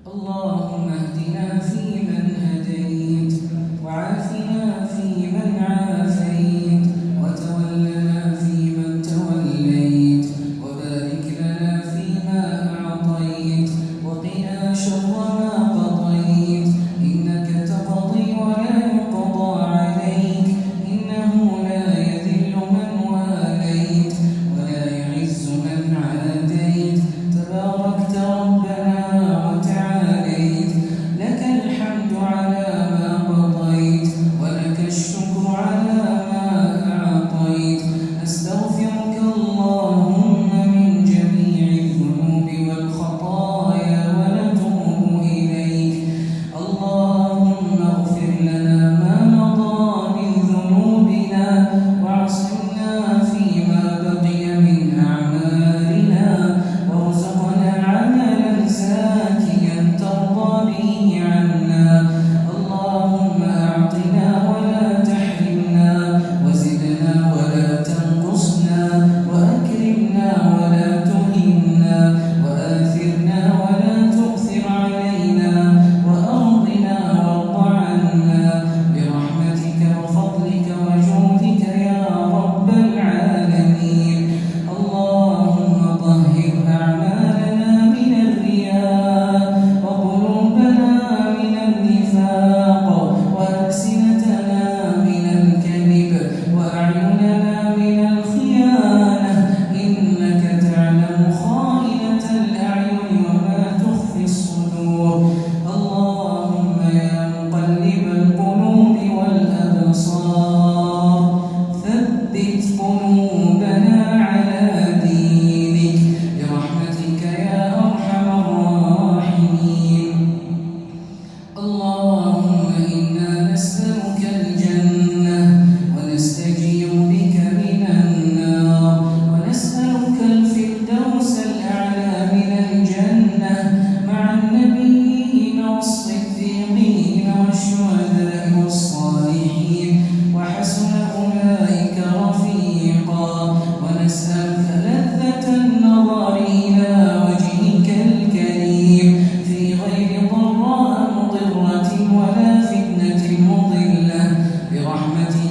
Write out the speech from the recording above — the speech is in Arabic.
اللهم اهدنا فيمن هديت، وعافنا فيمن عافيت، وتولنا فيمن توليت، وبارك لنا فيما أعطيت، وقنا شر ما قضيت، إنك تقضي ولا يقضى عليك، إنه لا يذل من واليت ولا يعز من عاديت، تباركت ربنا وتعاليت، لك الحمد على ما قضيت، ولك الشكر على ما أعطيت، أستغفرك اللهم من جميع الذنوب والخطايا ونتوب إليك. اللهم اغفر لنا ما مضى من ذنوبنا، واعصمنا فيما بقي من أعمالنا، وارزقنا عملا زاكيا ترضى به عنا. اللهم أعطنا ولا تحرمنا، وزدنا ولا تنقصنا، وأكرمنا ولا تهنا، وآثرنا ولا تؤثر علينا، وأرضنا وارض عنا، برحمتك وفضلك وجودك يا رب العالمين. اللهم طهر أعمالنا من الرياء، وقلوبنا من النفاق، وألسنتنا من الكذب، وأعيننا من الخيانة، إنك تعلم خائنة الأعين وما تخفي الصدور. اللهم يا مقلب القلوب والأبصار، ثبت قلوبنا على دينك، برحمتك يا أرحم الراحمين. اللهم إنا نسألك الجنة، ونستجير بك من النار، ونسألك الفردوس الأعلى من الجنة، مع النبيين والصديقين والشهداء والصالحين، وحسن أولئك رفيقا. ونسألك لذة النظر إلى وجهك الكريم في غير ضراء مضرة ولا فتنة مضلة، برحمتك